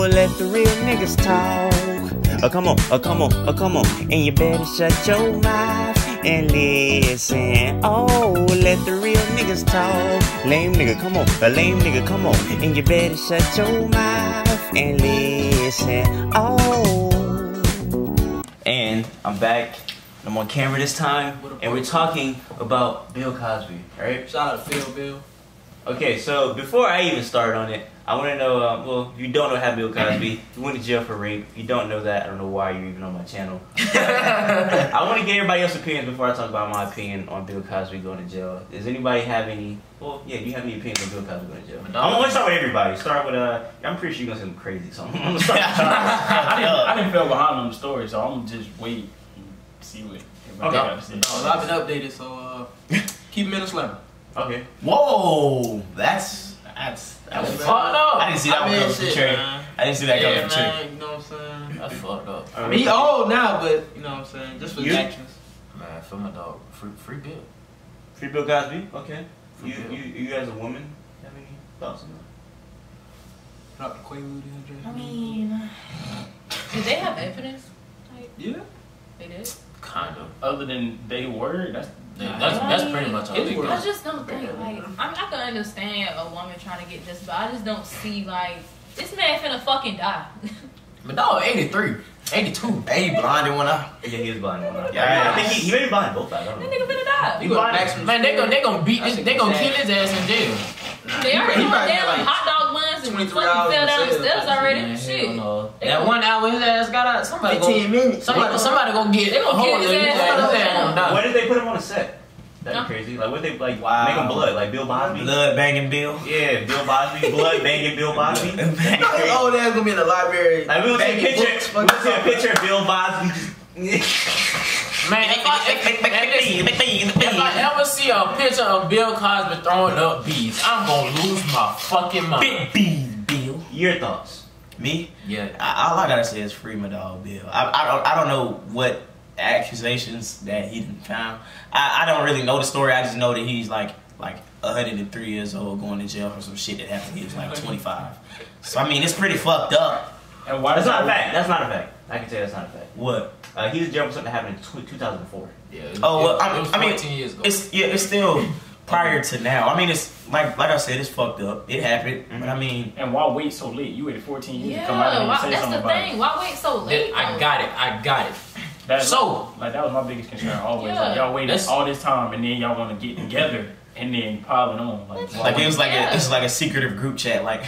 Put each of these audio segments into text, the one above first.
let the real niggas talk. Come on, come on, come on. And you better shut your mouth and listen. Oh, let the real niggas talk. Lame nigga, come on. A lame nigga, come on. And you better shut your mouth and listen. Oh. And I'm back. I'm on camera this time, and we're talking about Bill Cosby, alright? Shout out to Phil, Bill. Okay, so before I even start on it, I want to know, well, if you don't know how Bill Cosby, he went to jail for rape. If you don't know that, I don't know why you're even on my channel. I want to get everybody else's opinions before I talk about my opinion on Bill Cosby going to jail. Does anybody have any, well, yeah, do you have any opinions on Bill Cosby going to jail? I'm going to start with everybody. Start with, I'm pretty sure you're going to say some crazy, so I'm going to start. I didn't feel behind on the story, so I'm going to just wait and see what everybody got to say. I've been updated, so keep him in the slammer. Okay. Whoa, that's fucked up. I didn't see that coming from Trey. I didn't see that coming from Trey. You know what I'm saying? That's fucked up. I mean, he old now, but you know what I'm saying? Just for the actions. Man, for my dog, free Bill. Free Bill Cosby? Okay. Bill. You as a woman have any thoughts on that? Drop the Quaalude in, Dre. I mean, did they have evidence? Like, yeah. They did? Kind of. Other than they were, that's pretty much all they got. I just don't think, like, I can understand a woman trying to get this, but I just don't see, like, this man finna fucking die. But dog, 83, 82. Hey, he blinded one eye. Yeah, he is blind one eye. Yeah, I think he may be blind both eyes. I don't know. That nigga finna die. You blind? Man, they gonna beat this. They gonna kill his ass in jail. They already doing probably damn like hot dog buns and 23 fucking hours fell down the in steps cell. already. Man, Shit. hell no. That 1 hour his ass got out. Somebody 15 minutes. Somebody gonna get. They gonna kill his ass. gonna die. When did they put him on a set? That'd be crazy. Like, what they make him blood? Like Bill Cosby? Blood banging Bill. Yeah, Bill Cosby. Blood banging Bill Cosby. His old ass gonna be in the library. Like, we'll see a picture of Bill Cosby just. Man, if I ever see a picture of Bill Cosby throwing up bees, I'm gonna lose my fucking mind. Big bees, Bill. Your thoughts? Me? Yeah, all I gotta say is free my dog Bill. I don't know what accusations that he didn't found. I don't really know the story. I just know that he's like 103 years old going to jail for some shit that happened. He was like 25. So I mean, it's pretty fucked up. And why That's not a fact. That's not a fact. I can tell you that's not a fact. What? He was in jail for something that happened in 2004. Yeah. Oh well, it was 14 I mean, years ago. it's still prior to now. I mean, it's like I said, it's fucked up. It happened, but I mean, and why wait so late? You waited 14 years Yeah, to come out and say that's something the about thing. it. Why wait so late? I got it. That was my biggest concern always. Yeah. Like, y'all waited all this time and then y'all want to get together and then piling on. like it was like it's like a secretive group chat. Like,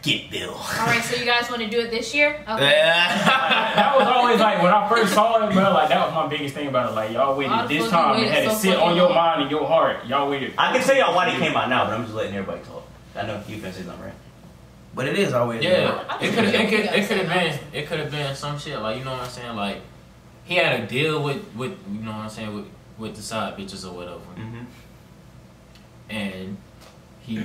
get Bill. All right, so you guys want to do it this year? Okay. That was always like when I first saw it, bro. Like that was my biggest thing about it. Like y'all waited this time and had it sit on your mind and your heart. Y'all waited. I can tell y'all why they came out now, but I'm just letting everybody talk. I know you can say something, right? But it is always it could have been some shit like, you know what I'm saying, like he had a deal with you know what I'm saying with the side bitches or whatever, and he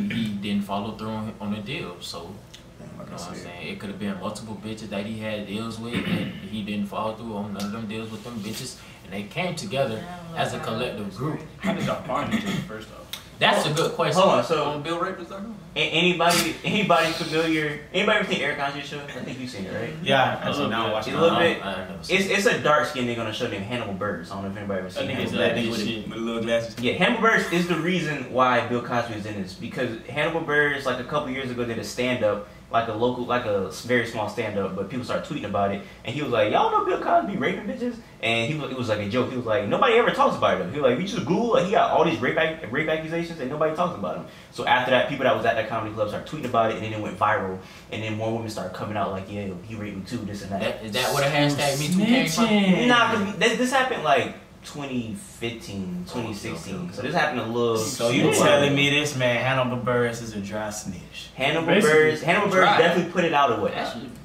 didn't follow through on the deal. So you know what I'm saying, it could have been multiple bitches that he had deals with and he didn't follow through on none of them deals with them bitches, and they came together as a collective group. How did y'all find each other first off? That's a good question. Hold on, so Bill Rapist, anybody familiar? Anybody ever seen Eric Andre's show? I think you've seen it, right? Yeah, I see now. It's a little bit. It's a dark skinned nigga on a show named Hannibal Buress. I don't know if anybody ever seen it. That nigga with the little glasses. Yeah, Hannibal Buress is the reason why Bill Cosby is in this, because Hannibal Buress, like a couple years ago, did a stand up, like a very small stand up, but people started tweeting about it, and he was like, y'all know Bill Cosby raping bitches, and it was like a joke. He was like, nobody ever talks about it. He was like, we just Google, like, he got all these rape accusations, and nobody talks about him. So after that, people that was at that comedy club started tweeting about it, and then it went viral, and then more women started coming out like, yeah, he raped me too, this and that. Is that where the hashtag #MeToo came from? Nah, this happened like 2015, 2016. Okay. So this happened a little. So you telling me this man Hannibal Buress is a dry snitch? Hannibal Buress definitely put it out of way.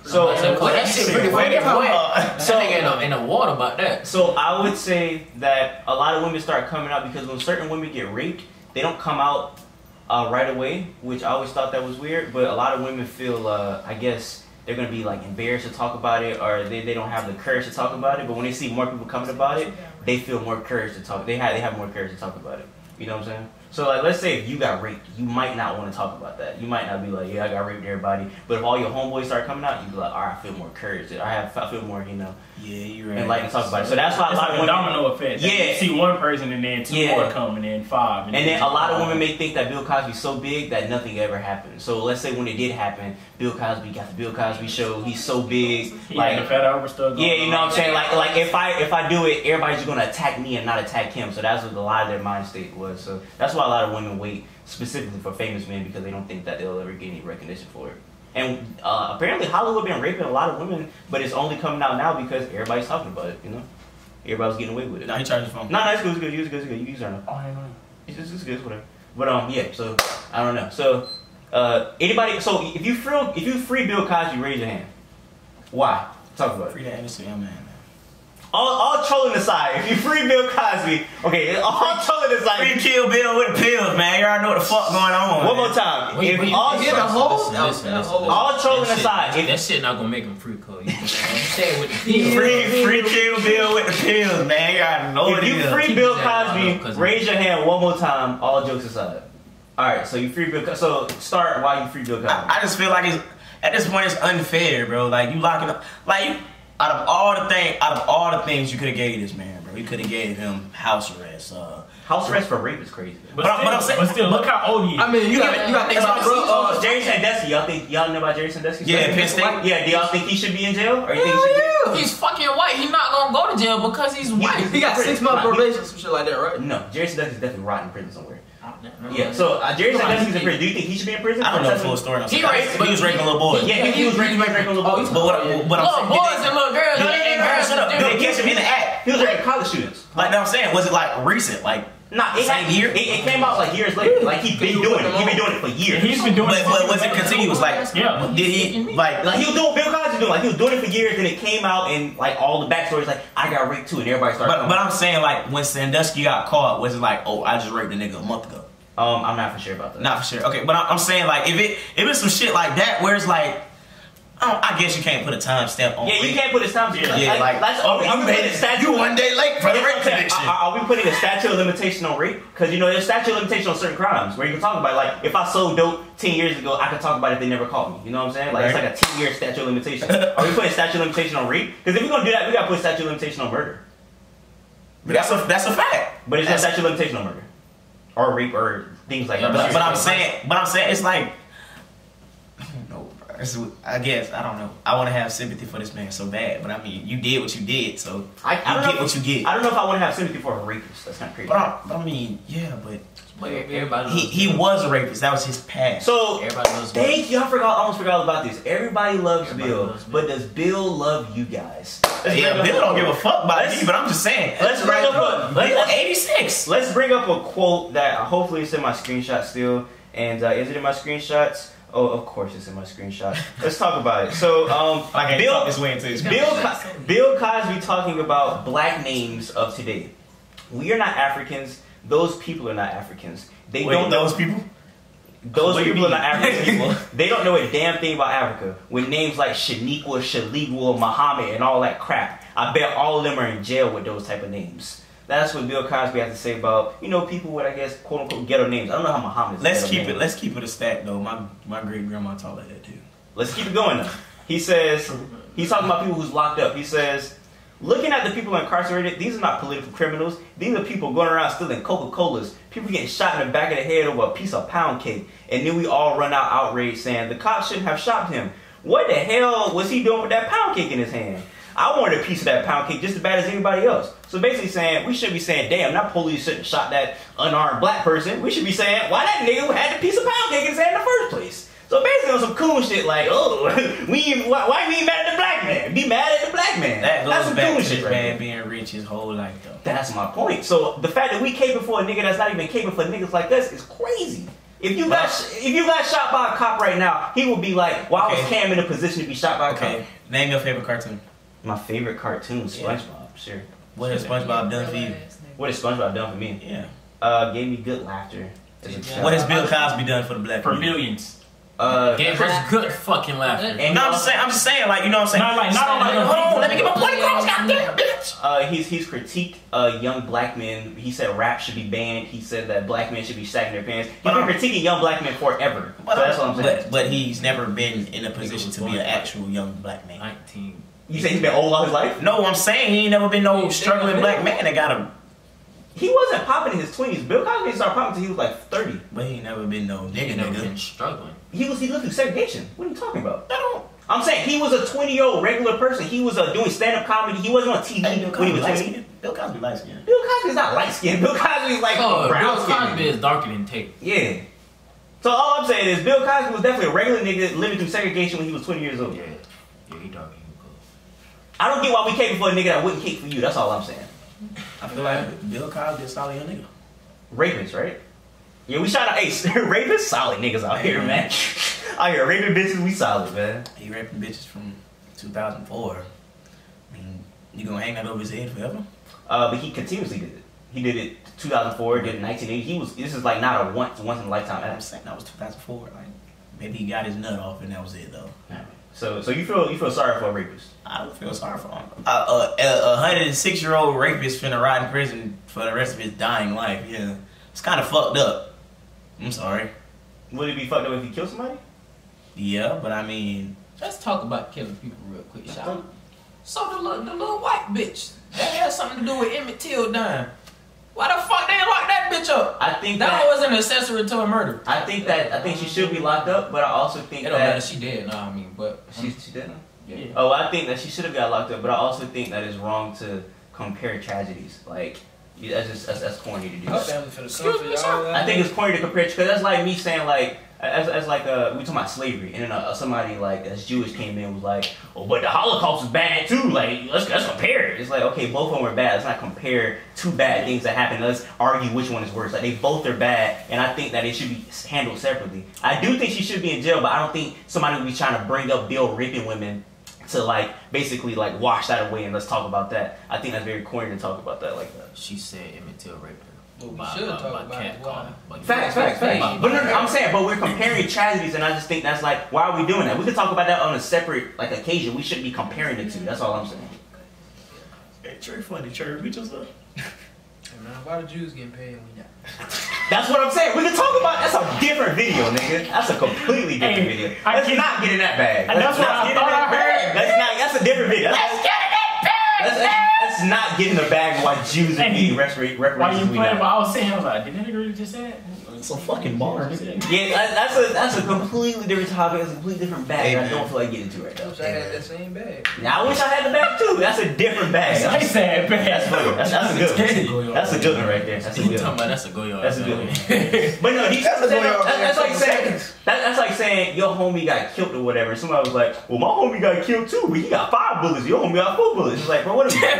So that shit pretty wet. So nigga in the water about that. So I would say that a lot of women start coming out because when certain women get raped, they don't come out right away, which I always thought that was weird. But a lot of women feel, I guess, they're gonna be like embarrassed to talk about it, or they don't have the courage to talk about it. But when they see more people coming about it, they feel more courage to talk. They have more courage to talk about it. You know what I'm saying? So like, let's say if you got raped, you might not want to talk about that. You might not be like, yeah, I got raped, everybody. But if all your homeboys start coming out, you be like, all right, I feel more courage. I feel more, you know. Yeah, you're right. And like to talk about it. So that's why a lot of women, domino effect. Yeah. You see one person and then two more come and then five. And then a lot of women may think that Bill Cosby's so big that nothing ever happened. So let's say when it did happen, Bill Cosby got the Bill Cosby show. He's so big. Like the Fat Albert stuff. Yeah, you know what I'm saying? Like if I do it, everybody's just gonna attack me and not attack him. So that's what a lot of their mind state was. So that's why a lot of women wait specifically for famous men, because they don't think that they'll ever get any recognition for it. And apparently Hollywood been raping a lot of women, but it's only coming out now because everybody's talking about it, you know? Everybody's getting away with it. Now he charged his phone. No, it's good, it's good. You use it. Oh, I know. It's good, whatever. But yeah, so I don't know. So anybody, so if you free Bill Cosby, raise your hand. Why? Talk about it. Free that innocent young man. All trolling aside, if you free Bill Cosby, okay, all trolling aside, Free Kill Bill with the pills, man. You already know what the fuck going on. One more time. All trolling aside, that shit not gonna make him free, Cole. You stay with the Free Kill Bill with the pills, man. You already know what it is. If you free Bill Cosby, raise your hand one more time. All jokes aside. All right, so you free Bill Cosby. So start while you free Bill Cosby. I just feel like at this point it's unfair, bro. Like you locking up, like. Out of all the things you could have gave this man, bro, you could have gave him house arrest. House arrest for rape is crazy. But still, look how old he is. I mean, you got to think about Jerry Sandusky. Y'all know about Jerry Sandusky? Yeah, Penn State. Yeah, do y'all think he should be in jail, or you think he should be? He's fucking white. He's not gonna go to jail because he's white. He got 6 months probation, some shit like that, right? No, Jerry Sandusky's definitely rotting in prison somewhere. Yeah, so Jerry Sandusky's in prison. Do you think he should be in prison? I don't know the full story. He was raping little boys. Yeah, he was raping little boys. But what I'm saying, little boys and little girls. Did they catch him in the act? He was raping college students. Like I'm saying, was it like recent? Like same year? It came out like years later. Like he's been doing it. He's been doing it for years. He's been doing it. But was it continuous? Like yeah. Did he like he was doing Bill Cosby doing? Like he was doing it for years, and it came out and like all the backstories. Like I got raped too, and everybody started. But I'm saying like when Sandusky got caught, was it like, oh, I just raped a nigga a month ago? I'm not for sure about that. Not for sure. Okay, but I'm saying like if it's some shit like that where it's like, I guess you can't put a timestamp on. Yeah, you can't put a timestamp. Yeah, like you 1 day late for the rape conviction. Are we putting a statute of limitation on rape? Because you know there's statute of limitation on certain crimes where you can talk about it. Like if I sold dope 10 years ago, I could talk about it if they never caught me. You know what I'm saying? Like it's like a 10-year statute of limitation. Are we putting statute of limitation on rape? Because if we're gonna do that, we gotta put statute of limitation on murder. But that's a fact. But it's not statute of limitation on murder or rape or things like that. But I'm saying it's like, I don't know, bro. I guess I don't know. I want to have sympathy for this man so bad, but I mean, you did what you did, so I get what you get. I don't know if I want to have sympathy for a rapist. That's kind of crazy. But I mean, yeah, but everybody he was a rapist. That was his past. So everybody loves Bill. thank you. I almost forgot about this. Everybody loves Bill, but does Bill love you guys? Yeah, Bill don't give a fuck about me, but I'm just saying. Let's bring up Bill 86. Let's bring up a quote that hopefully it's in my screenshot still. And is it in my screenshots? Oh, of course it's in my screenshot. Let's talk about it. So, Bill Cosby talking about black names of today. We are not Africans. Those people are not Africans. Those people? Those people are not African people. They don't know a damn thing about Africa. With names like Shaniqua, Shaligua, Muhammad, and all that crap. I bet all of them are in jail with those type of names. That's what Bill Cosby has to say about, you know, people with, I guess, quote unquote ghetto names. I don't know how Muhammad is. Let's keep it a stat though. My great grandma taught like that too. Let's keep it going though. He says, he's talking about people who's locked up. He says, looking at the people incarcerated, these are not political criminals. These are people going around stealing Coca-Colas. People getting shot in the back of the head over a piece of pound cake. And then we all run out outraged saying the cops shouldn't have shot him. What the hell was he doing with that pound cake in his hand? I wanted a piece of that pound cake just as bad as anybody else. So basically saying, we should be saying, damn, that police shouldn't have shot that unarmed black person. We should be saying, why that nigga had the piece of pound cake in his hand in the first place? So basically on some cool shit like, oh, why we ain't mad at the black man? Be mad at the black man. That's some back cool to this man being rich his whole life though. That's my point. So the fact that we caping for a nigga that's not even caping for niggas like this is crazy. If you got shot by a cop right now, he would be like, why was Cam in a position to be shot by a cop? Name your favorite cartoon. My favorite cartoon, SpongeBob, sure. What has SpongeBob done for you? What has SpongeBob done for me? Yeah. Gave me good laughter. What has Bill Cosby done for the black for community? millions? Gave us good fucking laughter. And no, I'm just saying, like, you know what I'm saying? Hold on, let me get my point across, goddamn bitch. He's critiqued young black men. He said rap should be banned. He said that black men should be sagging their pants. He's been critiquing young black men forever. So that's what I'm saying. But he's never been in a position to be an actual young black man. 19. You say he's been old all his life? No, I'm saying he ain't never been no struggling black man that got a. He wasn't popping in his 20s. Bill Cosby started popping until he was like 30. But he ain't never been no nigga. Never been struggling. He lived through segregation. What are you talking about? I'm saying he was a 20-year-old regular person. He was doing stand-up comedy. He wasn't on TV when he was 20. Bill Cosby light skinned. Bill Cosby's not light skinned. Bill Cosby's like brown Bill skinned. Cosby is darker than Tate. Yeah. So all I'm saying is Bill Cosby was definitely a regular nigga living through segregation when he was 20 years old. Yeah, he darker. I don't get why we caping for a nigga that wouldn't cape for you. That's all I'm saying. I feel like Bill Cosby is a solid young nigga. Rapists, right? Yeah, we shout out, hey, rapists, solid niggas out here, man. Out here, raping bitches, we solid, man. He raping bitches from 2004. I mean, you gonna hang that over his head forever? But he continuously did it. He did it 2004, did it 1980. This is like not a once in a lifetime act. I'm saying that was 2004. Like, maybe he got his nut off and that was it though. So you feel sorry for a rapist? I don't feel sorry for him. A 106-year-old rapist finna rot in prison for the rest of his dying life. Yeah, it's kind of fucked up. I'm sorry. Would it be fucked up if he killed somebody? Yeah, but I mean, Let's talk about killing people real quick, shall we? So the little white bitch that has something to do with Emmett Till dying. Why the fuck they lock that bitch up? I think that was an accessory to a murder. I think she should be locked up, but I also think it don't matter. She dead now. I mean, but she dead now. Yeah. Oh, I think that she should have got locked up, but I also think that it's wrong to compare tragedies. Like that's corny to do. I think it's corny to compare because that's like me saying like. As like we talking about slavery, and then somebody like that's Jewish came in and was like, oh, but the Holocaust was bad too. Like let's compare it. It's like okay, both of them were bad. Let's not compare two bad things that happened. Let's argue which one is worse. Like they both are bad, and I think that it should be handled separately. I do think she should be in jail, but I don't think somebody would be trying to bring up Bill raping women to like basically like wash that away and let's talk about that. I think that's very corny to talk about that like that. She said Emmett Till raped her. Well, we should talk about it. Facts. But no, I'm saying, but we're comparing tragedies, and I just think that's like, why are we doing that? We could talk about that on a separate like occasion. We shouldn't be comparing the two. That's all I'm saying. Hey, Trey, funny, Trey, beat yourself. Man, why the Jews getting paid and we not? That's what I'm saying. We can talk about that's a different video, nigga. That's a completely different video. Let's not get in that bag. And that's what I thought I heard. That's a different video. Let's get in that bag. Let's not get in the bag of why Jews are being reparations. While you playing, what I was saying, I was like, did that nigga really just say it? It's a fucking bar, nigga. Yeah, that's a completely different topic. It's a completely different bag that I don't feel like getting into right now. I wish I had that same bag. Now I wish I had the bag too. That's a different bag. I said bag. That's funny. That's a good one. That's a good one right there. That's a good one. That's a go-yard. That's a good one. But no, that's like saying your homie got killed or whatever. Somebody was like, well, my homie got killed too, but he got 5 bullets. Your homie got 4 bullets. It's like, bro, what are we doing?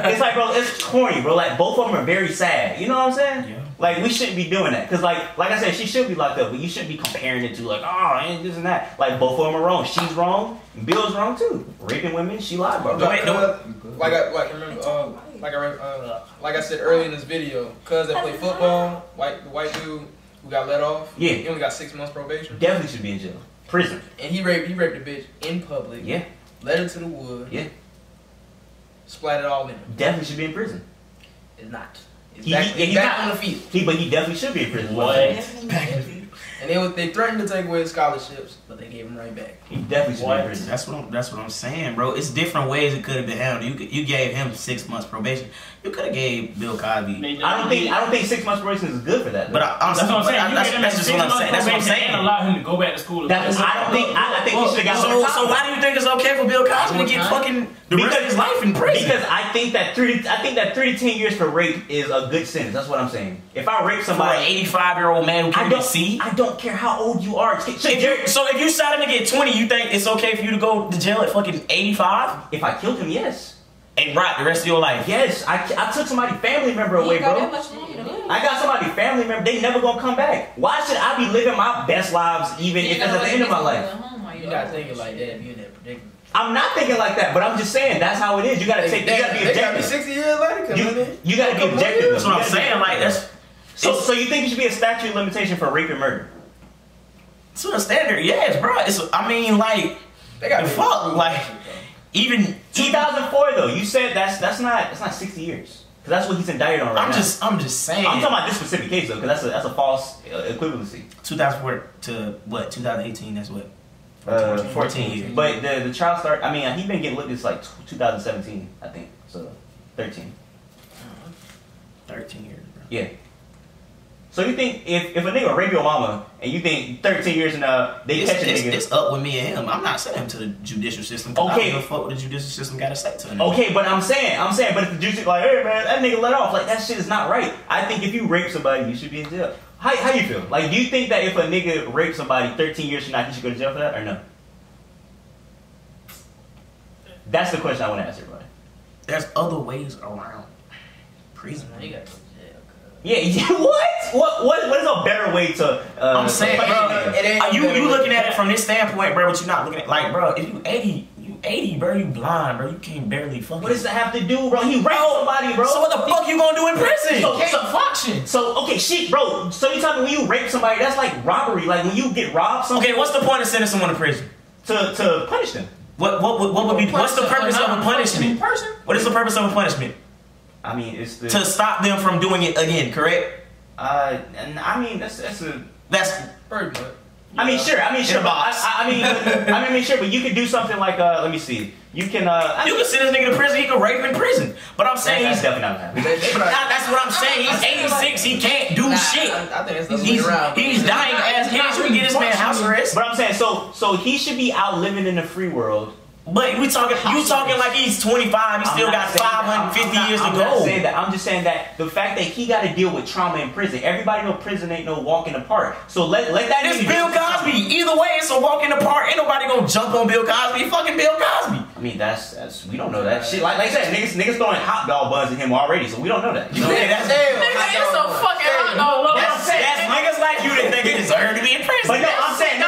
It's like, bro, it's corny, bro. Like both of them are very sad. You know what I'm saying? Yeah. Like we shouldn't be doing that. Cause like I said, she should be locked up, but you shouldn't be comparing it to like, oh, and this and that. Like both of them are wrong. She's wrong. Bill's wrong too. Raping women, she lied, bro. Like I said earlier in this video, cuz that played football, the white dude who got let off. Yeah. He only got 6 months probation. Definitely should be in jail. Prison. And he raped a bitch in public. Yeah. Led her to the wood. Yeah. Splattered all in her. Definitely should be in prison. It's not. He's back on the field. But he definitely should be in prison. What? And they threatened to take away his scholarships, but they gave him right back. He definitely should be in prison. That's what I'm saying, bro. It's different ways it could have been handled. You gave him 6 months probation. You could have gave Bill Cosby. I don't think 6 months probation is good for that. But that's what I'm saying. That's just what I'm saying. That's what I'm saying. And allow him to go back to school. I think he should have got more time. So why do you think it's okay for Bill Cosby to get fucking the rest of his life in prison? Because I think that 3 to 10 years for rape is a good sentence. That's what I'm saying. If I rape somebody, for an 85-year-old man who can't see, I don't care how old you are. So if you shot him to get 20, you think it's okay for you to go to jail at fucking 85? If I killed him, yes. And rot the rest of your life? Yes. I took somebody's family member away, bro. I got somebody's family member. They never gonna come back. Why should I be living my best lives even if it's at the end of my life? You're not thinking like that if you're in that predicament. I'm not thinking like that, but I'm just saying that's how it is. You gotta be objective. They gotta be 60 years later. You gotta be objective. That's what I'm saying. Like that's so you think it should be a statute of limitation for rape and murder? To a standard, yes, bro. It's, I mean, like, They got the fuck, like, even 2004 though. You said that's not 60 years. Cause that's what he's indicted on right now. I'm just saying. I'm talking about this specific case though, cause that's a false equivalency. 2004 to what? 2018. That's what? 14 years. But the trial start. I mean, he been getting looked at like 2017, I think. So 13. 13 years, bro. Yeah. So you think if a nigga rape your mama and you think 13 years and they catch a nigga, it's up with me and him. I'm not sending him to the judicial system. Okay. I don't give a fuck what the judicial system got to say to him. okay, but I'm saying, but if the judicial like, hey man, that nigga let off, like that shit is not right. I think if you rape somebody, you should be in jail. How you feel? Like, do you think that if a nigga rapes somebody 13 years from now, he should go to jail for that or no? That's the question I want to ask everybody. There's other ways around prison. You got to go to jail. Yeah, what is a better way to? I'm saying, bro, it ain't you looking at it from this standpoint, bro, but you're not looking at like, bro, if you 80, bro, you blind, bro, you can't barely fucking. What does that have to do, bro? He raped somebody, bro. So what the fuck you gonna do in prison? So- It's a function. So okay, shit, bro. So you telling me when you rape somebody, that's like robbery. Like when you get robbed, Okay, what's the point of sending someone to prison? to punish them. What would be? What's the purpose of a punishment? What is the purpose of a punishment? I mean, it's the To stop them from doing it again, correct? and I mean that's Bird butt. I mean sure. I mean sure. In a box. I mean sure. But you could do something like let me see. You can You can send this nigga to prison. He can rape in prison. But I'm saying that's he's definitely not happening. that's what I'm saying. He's 86. He can't do shit. I think it's the other way around. He's dying as hell. We get this man house arrest. But I'm saying so he should be out living in the free world. But you talking like he's 25. He still got 550 years to go. I'm just saying that the fact that he got to deal with trauma in prison. Everybody know prison ain't no walk in the park. So let that. It's Bill Cosby. Either way, it's a walk in the park. Ain't nobody gonna jump on Bill Cosby. Fucking Bill Cosby. I mean that's we don't know that shit. Like I said, niggas throwing hot dog buns at him already, so we don't know that. You know? Yeah, that's Nigga, it's so fucking hot dog. that's niggas like you that think it deserve to be in prison. But no, I'm saying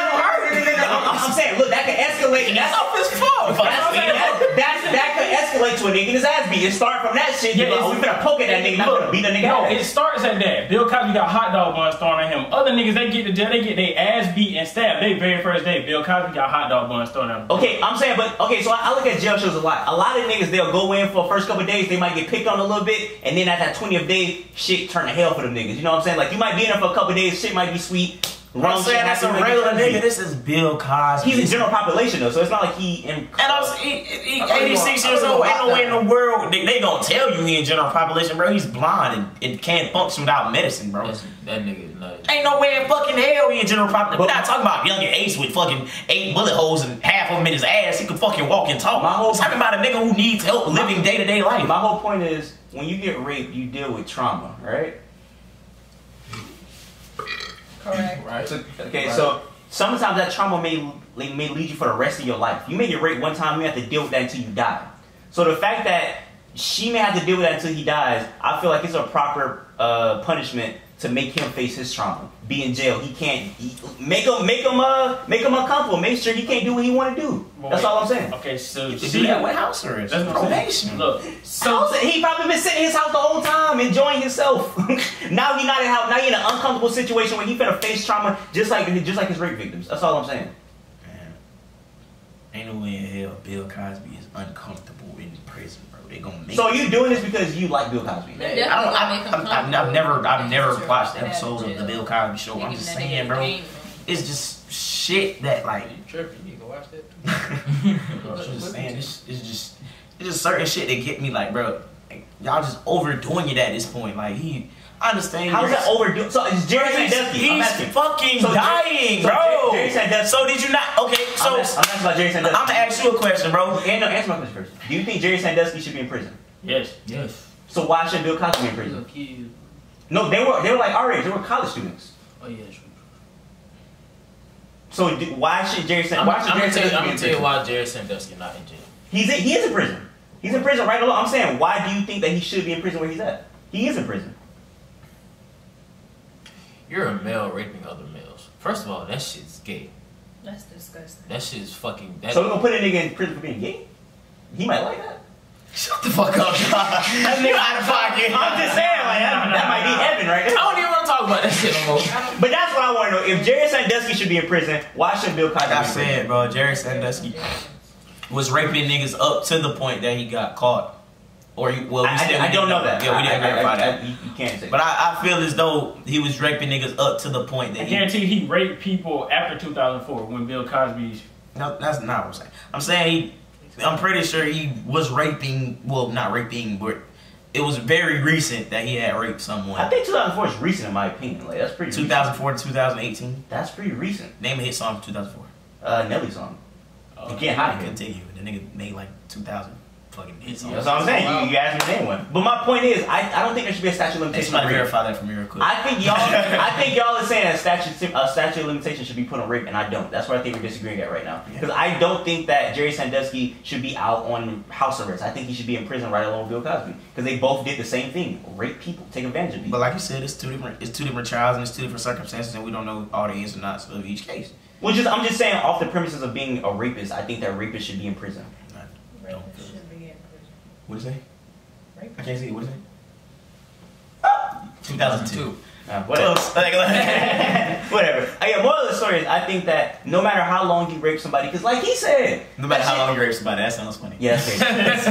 I'm saying look, that could escalate. That's off his fault. that could escalate to a nigga in his ass beat. It start from that shit. Yeah, we finna poke at that nigga, not gonna beat the nigga. No, ass. it starts at that. Bill Cosby got hot dog buns thrown at him. Other niggas, they get to jail, they get their ass beat and stabbed. They very first day, Bill Cosby got hot dog buns thrown at him. Okay, I'm saying, but okay, so I look at jail shows a lot. A lot of niggas, they'll go in for the first couple of days, they might get picked on a little bit, and then at that 20th day, shit turn to hell for them niggas. You know what I'm saying? Like you might be in there for a couple of days, shit might be sweet. I'm saying that's a regular nigga. This is Bill Cosby. He's a general population though, so it's not like he. And he 86 years old. Ain't no way in the world they gonna tell you he in general population, bro. He's blind and can't function without medicine, bro. That nigga is nuts. Ain't no way in fucking hell he in general population. We're not talking about young and Ace with fucking 8 bullet holes and half of them in his ass. He can fucking walk and talk. We're talking about a nigga who needs help living day-to-day life. My whole point is, when you get raped, you deal with trauma, right? Correct. Right. So sometimes that trauma may lead you for the rest of your life. You may get raped one time, you have to deal with that until you die. So the fact that she may have to deal with that until he dies, I feel like it's a proper punishment to make him face his trauma. Be in jail. He can't make him uncomfortable. Make sure he can't do what he want to do. That's all I'm saying. Okay, so See that with house arrest. That's probation. Look, so He probably been sitting in his house the whole time, enjoying himself. Now he not in house. Now he in an uncomfortable situation where he finna face trauma, just like his rape victims. That's all I'm saying. Man, ain't no way in hell Bill Cosby is uncomfortable in prison, bro. They gonna make. So you doing this because you like Bill Cosby? I've never watched episodes of the Bill Cosby Show. I'm just saying, bro. It's just shit that like. You tripping? You need to go watch that. I'm just saying, it's just certain shit that get me like, bro. Like, y'all just overdoing it at this point. Like I understand. How's that overdoing? So it's Jerry Sandusky. He's fucking dying, bro. Jerry Sandusky. So did you not? Okay, so I'm asking about Jerry Sandusky. I'm gonna ask you a question, bro. And no, answer my question first. Do you think Jerry Sandusky should be in prison? yes. So why should Bill Cosby be in prison? No, they were like our age. They were college students. Oh yeah, true. So why should Jerry Sandusky be in prison? I'm gonna tell you why Jerry Sandusky not in jail. He is in prison. He's in prison right along. I'm saying, why do you think that he should be in prison where he's at? He is in prison. You're a male raping other males. First of all, that shit's gay. That's disgusting. That shit's fucking. So we're gonna put a nigga in prison for being gay? He might like that. Shut the fuck up, That nigga out of pocket. I'm just saying, saying, like, that might be heaven, right? I don't even want to talk about that shit no more. But that's what I want to know. If Jerry Sandusky should be in prison, why should Bill Cosby? Like I said, bro, Jerry Sandusky was raping niggas up to the point that he got caught. Or I don't know that. Yeah, we didn't verify that. You can't say. But I feel as though he was raping niggas up to the point that I guarantee he raped people after 2004 when Bill Cosby's. No, that's not what I'm saying. I'm saying I'm pretty sure he was raping. Well, not raping, but it was very recent that he had raped someone. I think 2004 is recent in my opinion. Like that's pretty. 2004 to 2018. That's pretty recent. Name a hit song from 2004. Nelly song. You can't hide it. Continue. The nigga made like 2,000 fucking hit songs. That's what I'm saying. You asked me to name one. But my point is, I don't think there should be a statute of limitation. Somebody verify that for me real quick. I think y'all are saying a statute of limitation should be put on rape, and I don't. That's where I think we're disagreeing at right now. Because I don't think that Jerry Sandusky should be out on house arrest. I think he should be in prison right along with Bill Cosby. Because they both did the same thing: rape people, take advantage of people. But like you said, it's two different trials and it's two different circumstances, and we don't know all the ins and outs of each case. Well, I'm just saying, off the premises of being a rapist, I think that rapists should be in prison. What is it? I can't see it. What is it? 2002. Whatever. Close. Whatever. Moral of the story is, I think that no matter how long you rape somebody, because like he said, No matter how long you rape somebody, that sounds funny. yeah,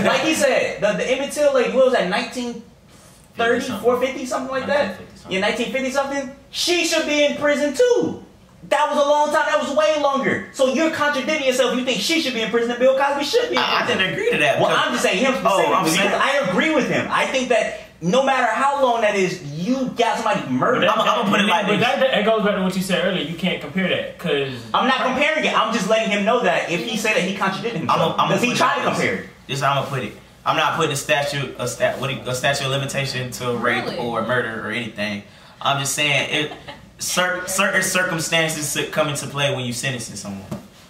like he said, the Emmett Till, like what was that, 1930, 450, something like that? Yeah, 1950 something. She should be in prison too. That was a long time. That was way longer. So you're contradicting yourself. You think she should be in prison and Bill Cosby should be in prison. I didn't agree to that. Well, I'm just saying him specifically because I agree with him. I think that no matter how long that is, you got somebody murdered. I'm gonna put it like this. But that goes back to what you said earlier. You can't compare that because I'm not comparing it. I'm just letting him know that if he said that he contradicted himself, because he tried to compare it. This is how I'm gonna put it. I'm not putting a statute of limitation to rape or murder or anything. I'm just saying certain circumstances come into play when you sentencing someone.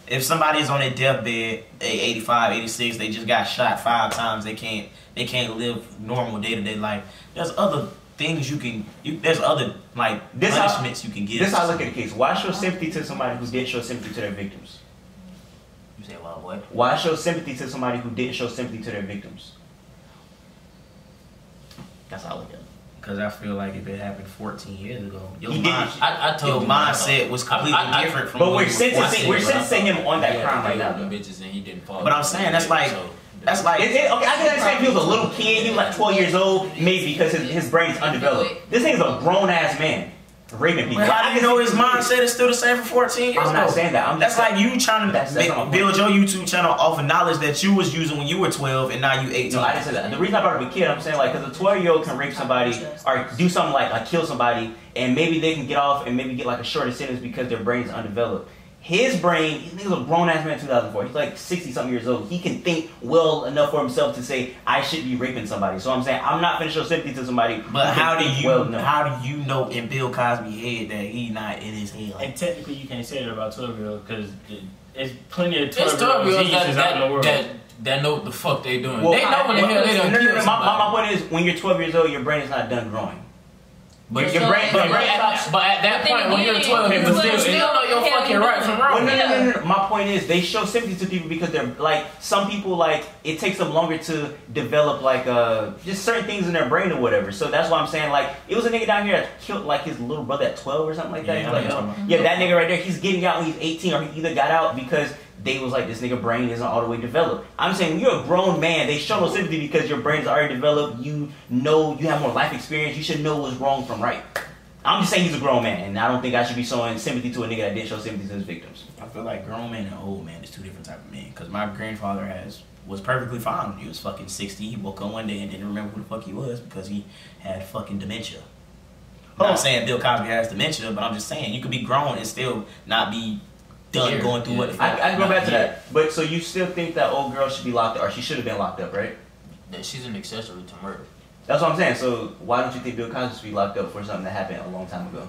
If somebody is on their deathbed, 85, 86, they just got shot 5 times, they can't live normal day-to-day life. There's other things there's other punishments you can give. This is how I look at the case. Why show sympathy to somebody who didn't show sympathy to their victims? You say, well, what? Why show sympathy to somebody who didn't show sympathy to their victims? That's how I look at it. Because I feel like if it happened 14 years ago, your mindset was completely different from. But we're sentencing him on that crime right now. Bitches and he didn't fall. But I'm saying that's like. Okay, I can understand if he was a little kid, he was like 12 years old, maybe because his brain is undeveloped. This thing's a grown ass man raping people. How do you know his mindset is still the same for 14 years ago? I'm not saying that. That's like you trying to build your YouTube channel off of knowledge that you was using when you were 12 and now you 18. No, I didn't say that. The reason I brought up a kid, I'm saying like, because a 12-year-old can rape somebody or do something like kill somebody, and maybe they can get off and maybe get like a shorter sentence because their brain is undeveloped. His brain, he's a grown-ass man in 2004. He's like 60-something years old. He can think well enough for himself to say, I should be raping somebody. So I'm saying, I'm not going to show sympathy to somebody. But how do you know in Bill Cosby's head that he's not in his head? And technically, you can't say that about 12-year-olds because there's plenty of 12-year-olds out in the world. That know what the fuck they doing. Well, they know when the hell they done killed somebody. My point is, when you're 12 years old, your brain is not done growing. But your brain stops. But at that point, when you're 12, you still know your fucking right from wrong. No. My point is, they show sympathy to people because they're like, some people like it takes them longer to develop like just certain things in their brain or whatever. So that's why I'm saying like, it was a nigga down here that killed like his little brother at 12 or something like that. Yeah, that nigga right there, he's getting out when he's 18, or he either got out because they was like, this nigga brain isn't all the way developed. I'm saying when you're a grown man, they show no sympathy because your brain's already developed. You know, you have more life experience. You should know what's wrong from right. I'm just saying he's a grown man, and I don't think I should be showing sympathy to a nigga that didn't show sympathy to his victims. I feel like grown man and old man is two different type of men. Because my grandfather was perfectly fine when he was fucking 60. He woke up one day and didn't remember who the fuck he was because he had fucking dementia. I'm not saying Bill Cosby has dementia, but I'm just saying you could be grown and still not be done going through what the fuck. I can go back to that. But so you still think that old girl should be locked up, or she should have been locked up, right? That she's an accessory to murder. That's what I'm saying. So why don't you think Bill Cosby should be locked up for something that happened a long time ago?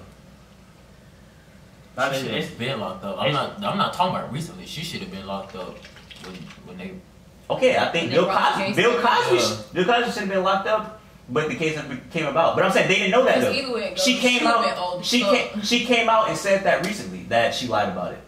She should have been locked up. I'm not talking about recently. She should have been locked up when they. Okay, I think Bill Cosby should have been locked up. But the case came about. But I'm saying they didn't know that though. She came out. She came out and said that recently that she lied about it.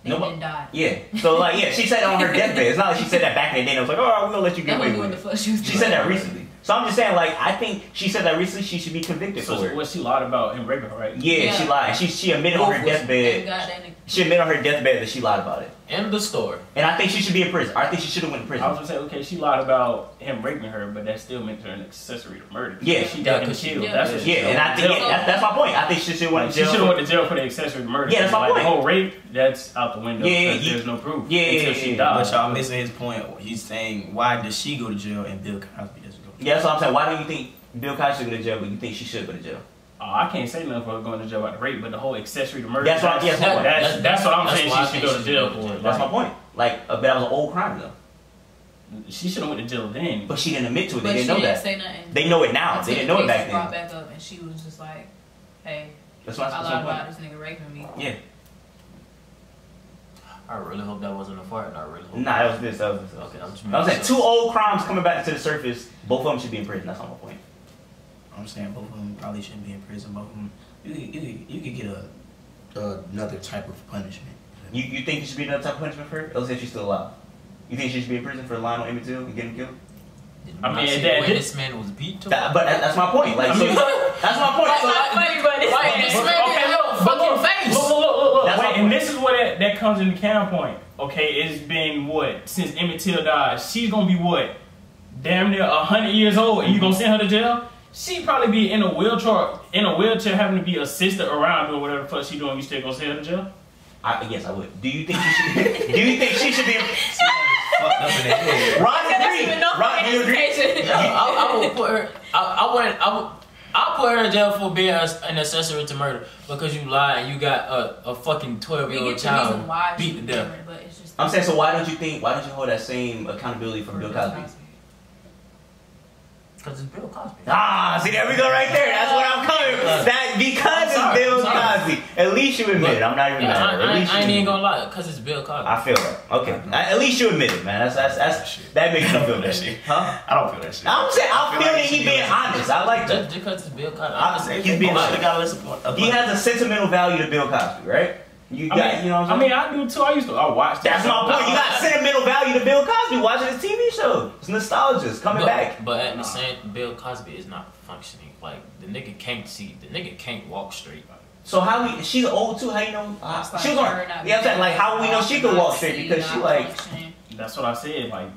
They didn't die. Yeah. So like she said it on her deathbed. It's not like she said that back in the day. And I was like, oh, we're gonna let you get away with it. She said that recently. So I'm just saying, like, I think she said that recently she should be convicted for it. What she lied about him raping her, right? Yeah, she lied. She admitted on her deathbed. She admitted on her deathbed that she lied about it. End the story. And I think she should be in prison. I think she should have went to prison. I was gonna say, okay, she lied about him raping her, but that still makes her an accessory to murder. Yeah, she got him killed. Yeah. That's what she and I think that's my point. I think she should went to jail. She should have went to jail for the accessory to murder. Yeah, that's my like, point. The whole rape, that's out the window. Yeah, There's no proof. Yeah, until she died. But y'all missing his point. He's saying, why does she go to jail and Bill Cosby doesn't go to jail? Yeah, that's what I'm saying. Why do you think Bill Cosby should go to jail, but you think she should go to jail? I can't say nothing for her going to jail about the rape, but the whole accessory to murder. That's what I'm saying. She should go to jail for. That's my point. Like, but that was an old crime though. She should have went to jail then. But she didn't admit to it. But They didn't know that. Say nothing. They know it now. They didn't know it back then. Brought back up, and she was just like, "Hey, That's what I lied about this nigga raping me." Yeah. I really hope that wasn't a fart. I really hope. Nah, that was this. Okay, I'm saying two old crimes coming back to the surface. Both of them should be in prison. That's not my point. I'm saying both of them probably shouldn't be in prison. Both of them, you could get another type of punishment. You think it should be another type of punishment for her? Let's say she's still alive. You think she should be in prison for lying on Emmett Till and getting killed? I mean, this man was beat to But that's my point. Like, so, that's my point. That's So, not funny, but it's Right, this man did a fucking face. Look. That's Wait, my and point. this is where that comes into counterpoint. Okay, it's been what since Emmett Till died. She's gonna be what, damn near 100 years old, and you gonna send her to jail? She probably be in a wheelchair, having to be assisted around doing whatever the fuck she doing. You still gonna send her to jail? Yes, I would. Do you think she should? Do you think she should be? Fucked up in the head. Ron agreed. Ron, do you agree? I would put her. I'll put her in jail for being an accessory to murder because you lied and you got a fucking 12-year-old child beat to death. But it's just I'm saying, so why don't you hold that same accountability for Bill Cosby? Because it's Bill Cosby. See, there we go right there. That's what I'm coming from. That because it's Bill Cosby. At least you admit it. I'm not even mad. I ain't even gonna lie, because it's Bill Cosby. I feel that. Okay. At least you admit it, man. That makes me feel that shit. Huh? I don't feel that shit. I'm saying, I feel like that he being honest. I like that. Just because it's Bill Cosby. He's being honest. gotta listen. He has a sentimental value to Bill Cosby, right? You know what I'm saying? I mean, I do too. I watched that. That's my point. You got sentimental value to Bill Cosby watching his TV show. It's nostalgia. It's coming back. But at the same, Bill Cosby is not functioning. Like the nigga can't see. The nigga can't walk straight. So how she's old too? How you know? She was on. Yeah, I'm saying, like, how we know she could walk straight because she like. That's what I said. Like,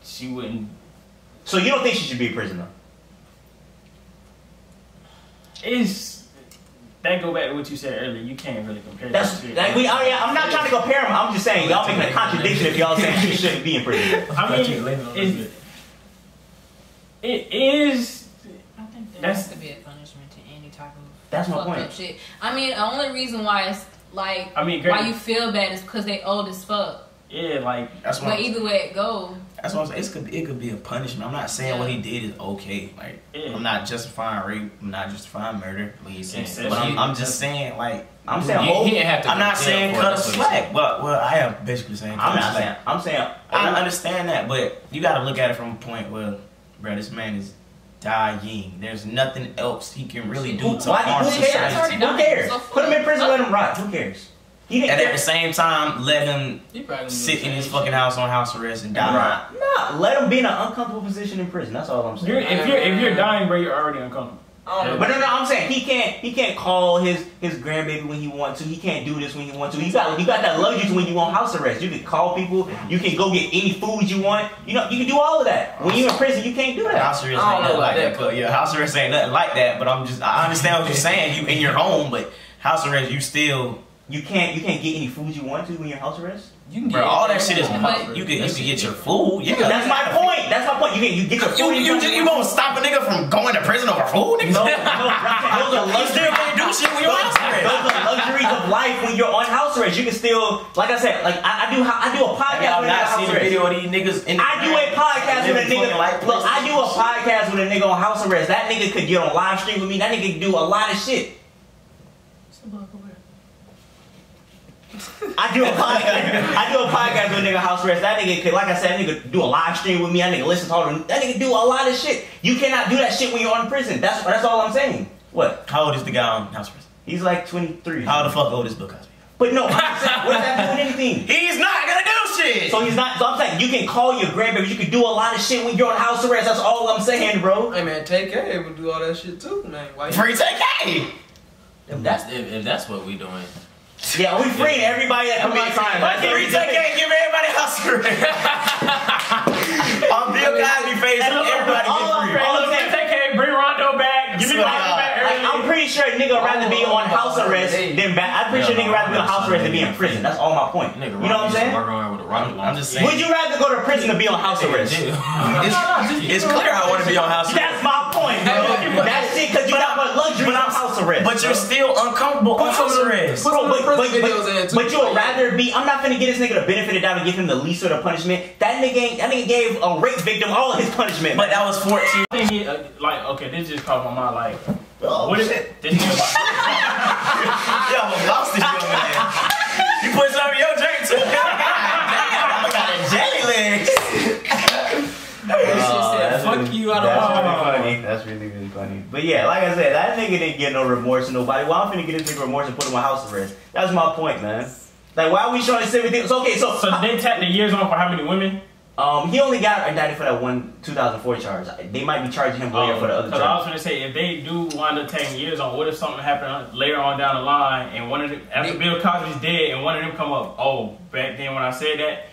she wouldn't. So you don't think she should be in prison though? That go back to what you said earlier. You can't really compare. That's like I'm not trying to compare them. I'm just saying y'all making a contradiction if y'all saying she shouldn't be in prison. I mean, it is. I think there has to be a punishment to any type of That's my fucked point. up shit. I mean, the only reason why it's like great. why you feel bad is because they old as fuck. Yeah, like that's what. But either way it goes. That's what I'm saying. It could be a punishment. I'm not saying what he did is okay. Like I'm not justifying rape. I'm not justifying murder. But I'm just saying like I'm saying he didn't have to. I'm not saying cut a slack. Well, I am basically saying. I'm saying I understand that, but you got to look at it from a point where, bro, this man is dying. There's nothing else he can really do to harm society. Who cares? Put him in prison. Let him rot. Who cares? And at the same time, let him sit in his fucking house on house arrest and die. Nah, let him be in an uncomfortable position in prison. That's all I'm saying. If you're dying, bro, you're already uncomfortable. But no, I'm saying he can't call his grandbaby when he wants to. He can't do this when he wants to. You got that luxury when you on house arrest. You can call people. You can go get any food you want. You know, you can do all of that. When you in prison, you can't do that. House arrest ain't nothing like that. Yeah, house arrest ain't nothing like that. But I understand what you're saying. You in your home, but house arrest, you can't get any food you want to when you're house arrest. Bro, all that shit is you can get your food. That's my point. You get your food. You gonna stop a nigga from going to prison over food? No, those are luxuries. Can't do shit when you're on house arrest. Those are luxuries of life when you're on house arrest. You can still, like I said, like I do a podcast with a nigga house arrest. Video of these niggas in the I do a podcast with a nigga. Look, I do a podcast with a nigga on house arrest. That nigga could get on live stream with me. That nigga could do a lot of shit. I do a podcast with a nigga house arrest. That nigga could, like I said, that nigga do a live stream with me. That nigga listen to all them. That nigga do a lot of shit. You cannot do that shit when you're in prison. That's all I'm saying. What? How old is the guy on house arrest? He's like 23. How the fuck old is Bill Cosby? But no, I'm saying, what does that do with anything? He's not gonna do shit. So he's not. So I'm saying you can call your grandbaby. You can do a lot of shit when you're on house arrest. That's all I'm saying, bro. Hey man, TK would do all that shit too, man. Why you? Free TK. If that's what we doing. Yeah, we freeing everybody that commit crimes. Free TK, give everybody house arrest. On Bill Cosby face, everybody get free. All I'm saying, TK, bring Rondo back. Give me Rondo back early. I'm pretty sure a nigga would rather be on house arrest than back. I'm pretty sure a nigga would rather be on house arrest than be in prison. That's all my point. You know what I'm saying? I'm just saying. Would you rather go to prison than be on house arrest? It's clear I want to be on house arrest. That's my point, bro. That's it, because you got what luxury on house arrest. But you're still uncomfortable on house arrest. Bro, but you would rather be. I'm not finna get this nigga the benefit of the doubt and give him the least sort of punishment. That nigga gave a rape victim all of his punishment. But that was 14. I think he, like, okay, this just crossed my mind. Like, what is it? This nigga Yo, lost this young man. You put some in your drink too. I got a jelly legs. Fuck you, I don't know. That's really funny. But yeah, like I said, that nigga didn't get no remorse to nobody. Well, I'm finna get this nigga remorse and put him on house arrest. That's my point, man. Like, why are we showing this everything? So, okay, so did they tap the years on for how many women? He only got indicted for that one 2004 charge. They might be charging him later for the other charge. I was gonna say, if they do wind up taking years on, what if something happened later on down the line and one of them, after Bill Cosby's dead, and one of them come up, oh, back then when I said that,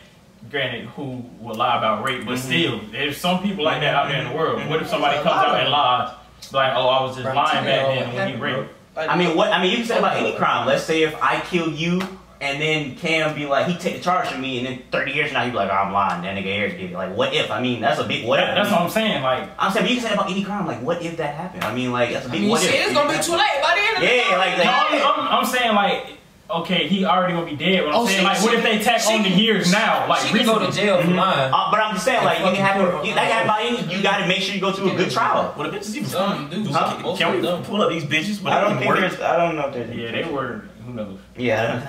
granted, who will lie about rape, but still, there's some people like that out there in the world. What if somebody comes out and lies, like, oh, I was just lying back then when he raped? I mean, you can say about any crime. Let's say if I kill you, and then Cam be like, he take the charge from me, and then 30 years from now, he be like, oh, I'm lying. That nigga Eric did it. Like, what if? I mean, that's a big what if. That's what I'm saying. Like, I'm saying, but you can say about any crime. Like, what if that happened? I mean, like, that's a big what if. It's gonna be too late by the end of the day. Yeah, like, I'm saying, like, okay, he already gonna be dead. But I'm saying, like, what if they tack on the years now? Like, She can go to jail for lying. but I'm just saying, like, you can have you gotta make sure you go through a good trial. What the bitches even Some do. Can we pull up these bitches? I don't know if there's. Yeah, they were. Who knows? Yeah.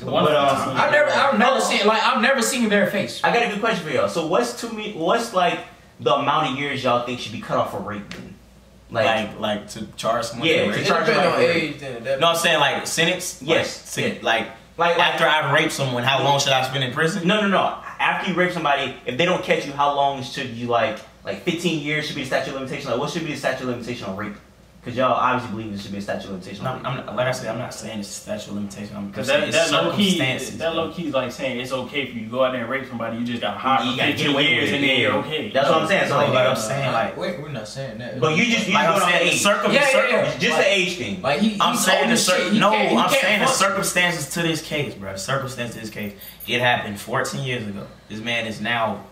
I've never seen their face. I got a good question for y'all. So what's like the amount of years y'all think should be cut off for rape? Like to charge someone? Yeah, for to rape? charge Depending somebody on for rape. age, then. No, I'm saying like sentence. Yes. Like after I've raped someone, how long should I spend in prison? No. After you rape somebody, if they don't catch you, how long should you like 15 years should be the statute of limitation? Like what should be the statute of limitation on rape? Because y'all obviously believe there should be a statute of limitation on rape. Like I said, I'm not saying it's a statute of limitation. Because that low key is like saying it's okay for you to go out there and rape somebody. You just got hot for 15 years and then you're okay. That's what I'm saying. So like I'm saying like we're not saying that. But you just like I'm saying just the age thing. Like I'm saying the circumstances to this case, bro. The circumstances to this case. It happened 14 years ago. This man is now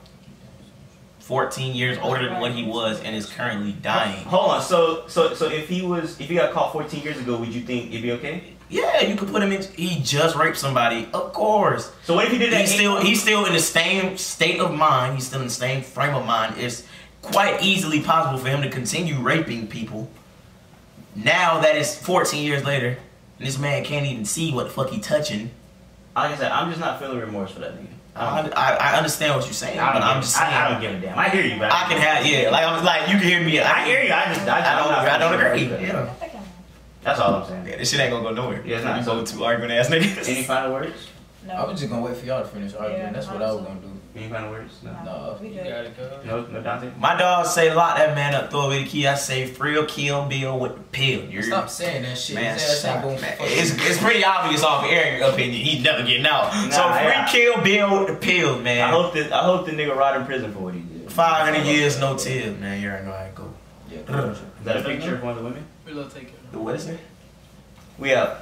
14 years older than what he was and is currently dying. Hold on. So if he got caught 14 years ago, would you think it'd be okay? Yeah, you could put him in. He just raped somebody, of course. So what if he did that? He's still in the same state of mind. He's still in the same frame of mind. It's quite easily possible for him to continue raping people. Now that it's 14 years later, and this man can't even see what the fuck he touching. Like I said, I'm just not feeling remorse for that nigga. I understand what you're saying, but I'm just saying. I don't give a damn. I hear you, man. I can have like you can hear me. I hear you. I don't agree. Yeah. That's all I'm saying. Yeah, this shit ain't gonna go nowhere. Yeah, it's not. So two arguing ass niggas. Any final words? No. I was just gonna wait for y'all to finish arguing. Yeah, That's what I was gonna do. Any final words? No. No, We you good. got it, cuz. No, Dante. My dog say lock that man up, throw away the key. I say free or kill Bill with the pill. Stop saying that shit. Man, His ass ain't going man. fuck It's pretty obvious off Eric's opinion. He's never getting out. So yeah. free kill Bill with the pill, man. I hope the nigga rot in prison for what he did. 500 years no till, man. You already know how it go. Yeah, Is that a picture of one of the women? we'll take it. What is it? We out.